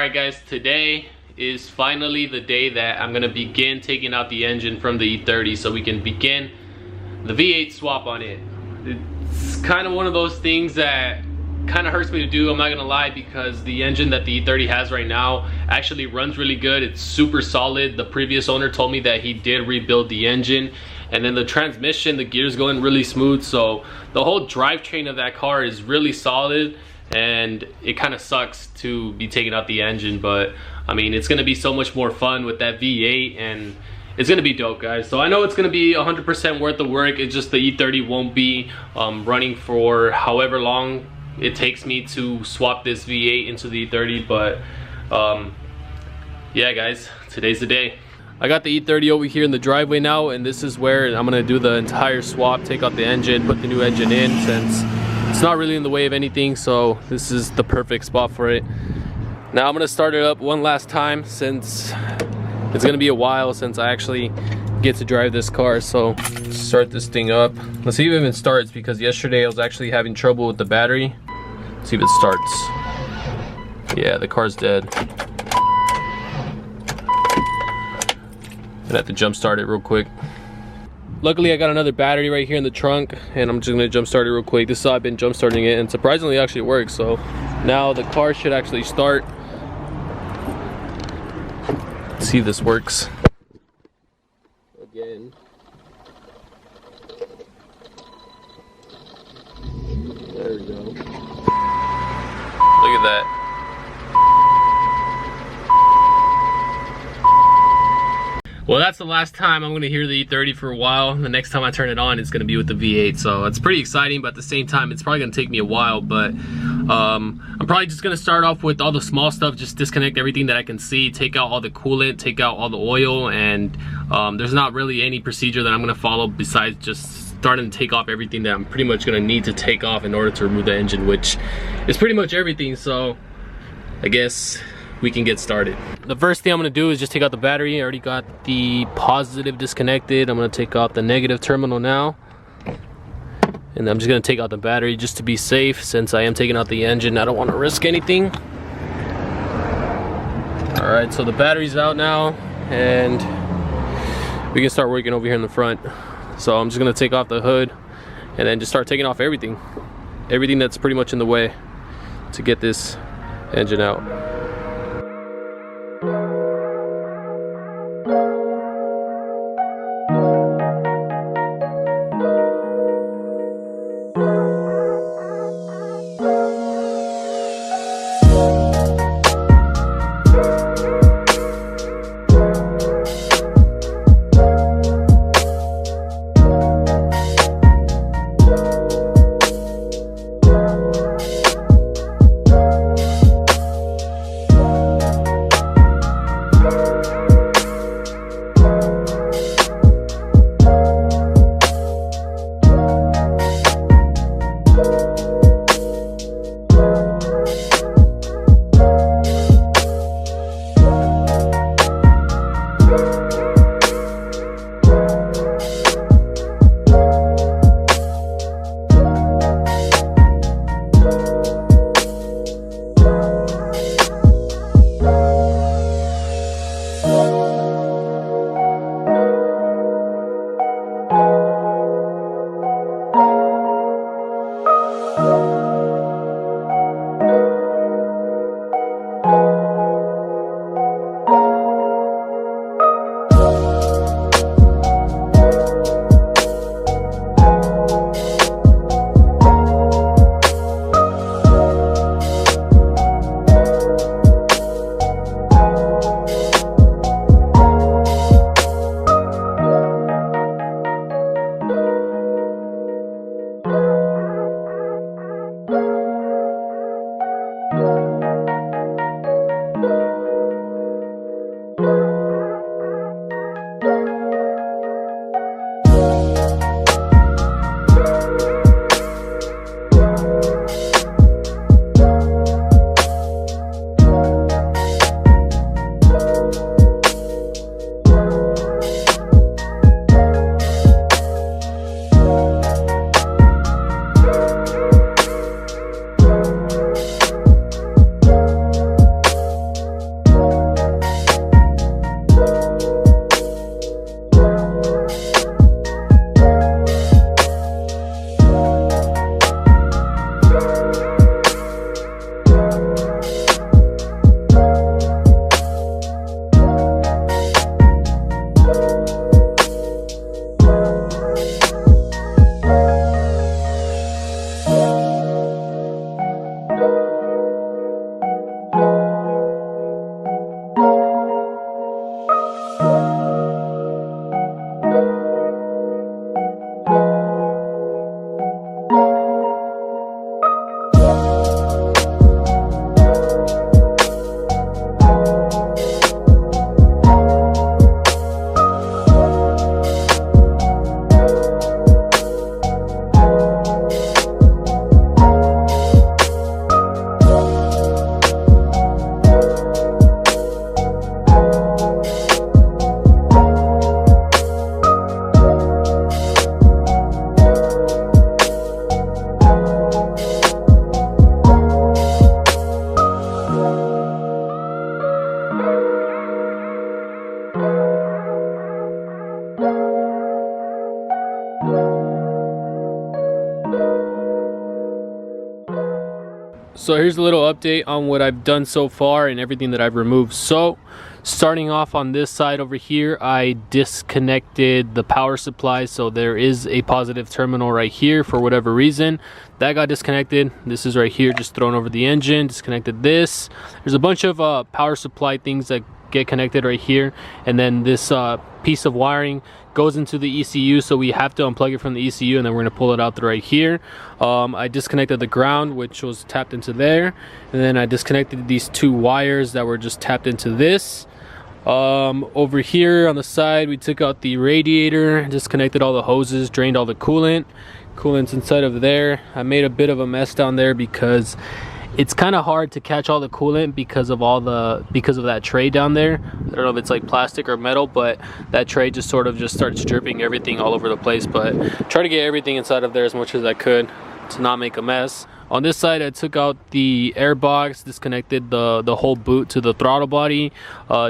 Alright guys, today is finally the day that I'm gonna begin taking out the engine from the E30 so we can begin the V8 swap on it. It's kind of one of those things that kind of hurts me to do, I'm not gonna lie, because the engine that the E30 has right now actually runs really good. It's super solid. The previous owner told me that he did rebuild the engine, and then the transmission, the gears going really smooth, so the whole drivetrain of that car is really solid. And it kind of sucks to be taking out the engine, but I mean, it's gonna be so much more fun with that V8, and it's gonna be dope, guys. So I know it's gonna be 100% worth the work. It's just the E30 won't be running for however long it takes me to swap this V8 into the E30, but yeah guys, today's the day. I got the E30 over here in the driveway now, and this is where I'm gonna do the entire swap, take out the engine, put the new engine in, since it's not really in the way of anything, so this is the perfect spot for it. Now I'm gonna start it up one last time, since it's gonna be a while since I actually get to drive this car. So start this thing up. Let's see if it even starts, because yesterday I was actually having trouble with the battery. Let's see if it starts. Yeah, the car's dead. Gonna have to jump start it real quick. Luckily I got another battery right here in the trunk, and I'm just gonna jump start it real quick. This is how I've been jump starting it, and surprisingly it actually works. So now the car should actually start. Let's see if this works. Again. There we go. Look at that. Well, that's the last time I'm gonna hear the E30 for a while. The next time I turn it on, it's gonna be with the V8. So it's pretty exciting, but at the same time, it's probably gonna take me a while. But I'm probably just gonna start off with all the small stuff, just disconnect everything that I can see, take out all the coolant, take out all the oil, and there's not really any procedure that I'm gonna follow besides just starting to take off everything that I'm pretty much gonna need to take off in order to remove the engine, which is pretty much everything. So I guess we can get started. The first thing I'm gonna do is just take out the battery. I already got the positive disconnected. I'm gonna take out the negative terminal now. And I'm just gonna take out the battery just to be safe, since I am taking out the engine. I don't wanna risk anything. All right, so the battery's out now, and we can start working over here in the front. So I'm just gonna take off the hood and then just start taking off everything that's pretty much in the way to get this engine out. So here's a little update on what I've done so far and everything that I've removed. So starting off on this side over here, I disconnected the power supply. So there is a positive terminal right here for whatever reason. That got disconnected. This is right here, just thrown over the engine, disconnected this. There's a bunch of power supply things that get connected right here. And then this piece of wiring goes into the ECU, so we have to unplug it from the ECU, and then we're going to pull it out right here. I disconnected the ground, which was tapped into there, and then I disconnected these two wires that were just tapped into this. Over here on the side, we took out the radiator, disconnected all the hoses, drained all the coolant's inside of there. I made a bit of a mess down there because it's kind of hard to catch all the coolant because of that tray down there. I don't know if it's like plastic or metal, but that tray just sort of just starts dripping everything all over the place. But try to get everything inside of there as much as I could to not make a mess. On this side, I took out the air box, disconnected the whole boot to the throttle body,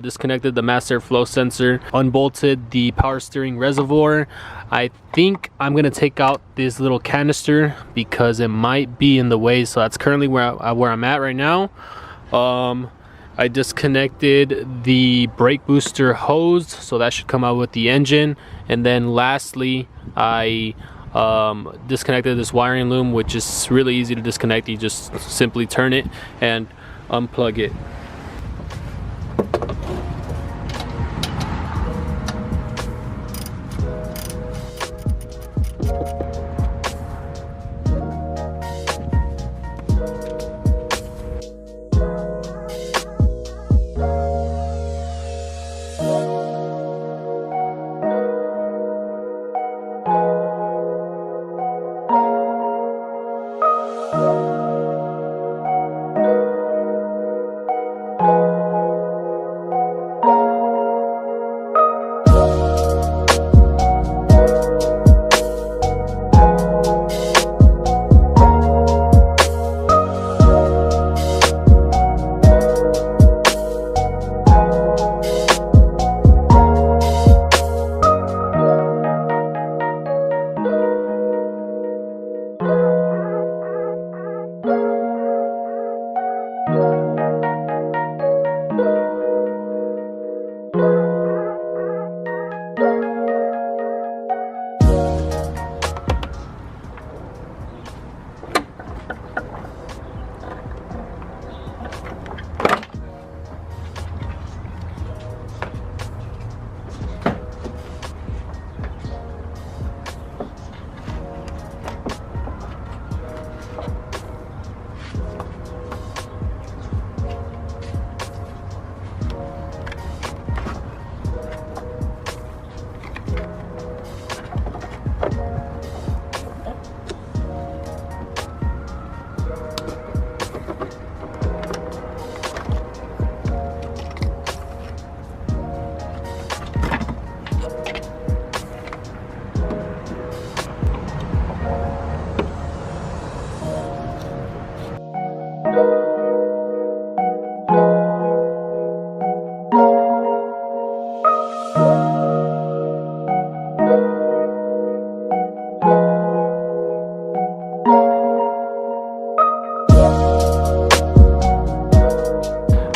disconnected the mass airflow sensor, unbolted the power steering reservoir. I think I'm gonna take out this little canister because it might be in the way. So that's currently where I'm at right now. I disconnected the brake booster hose, so that should come out with the engine. And then lastly, I disconnected this wiring loom, which is really easy to disconnect. You just simply turn it and unplug it.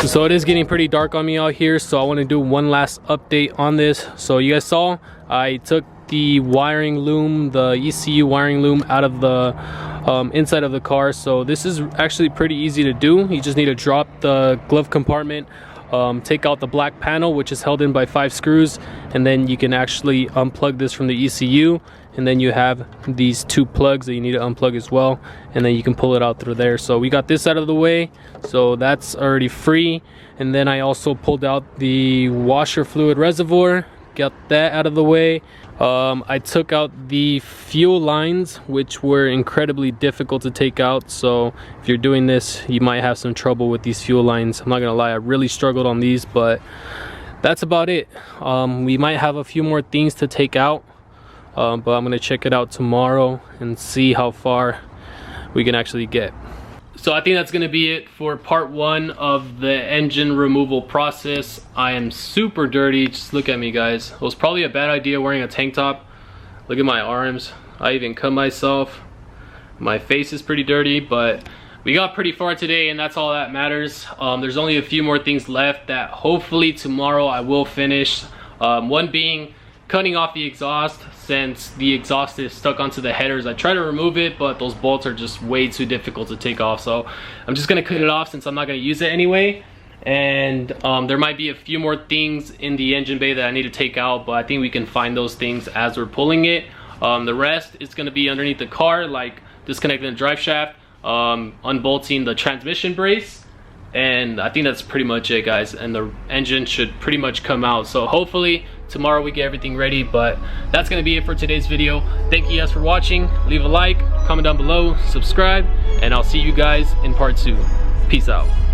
So it is getting pretty dark on me out here, so I want to do one last update on this. So you guys saw I took the wiring loom, the ECU wiring loom, out of the inside of the car. So this is actually pretty easy to do. You just need to drop the glove compartment, take out the black panel, which is held in by 5 screws, and then you can actually unplug this from the ECU. And then you have these 2 plugs that you need to unplug as well, and then you can pull it out through there. So we got this out of the way, so that's already free. And then I also pulled out the washer fluid reservoir, got that out of the way. I took out the fuel lines, which were incredibly difficult to take out. So if you're doing this, you might have some trouble with these fuel lines. I'm not gonna lie, I really struggled on these, but that's about it. We might have a few more things to take out. But I'm gonna check it out tomorrow and see how far we can actually get. So I think that's gonna be it for part 1 of the engine removal process. I am super dirty. Just look at me, guys. It was probably a bad idea wearing a tank top. Look at my arms. I even cut myself. My face is pretty dirty, but we got pretty far today, and that's all that matters. There's only a few more things left that hopefully tomorrow I will finish. One being cutting off the exhaust, since the exhaust is stuck onto the headers. I try to remove it, but those bolts are just way too difficult to take off, so I'm just gonna cut it off since I'm not gonna use it anyway. And there might be a few more things in the engine bay that I need to take out, but I think we can find those things as we're pulling it. The rest is gonna be underneath the car, like disconnecting the drive shaft, unbolting the transmission brace, and I think that's pretty much it, guys, and the engine should pretty much come out. So hopefully tomorrow we get everything ready, but that's gonna be it for today's video. Thank you guys for watching. Leave a like, comment down below, subscribe, and I'll see you guys in part 2. Peace out.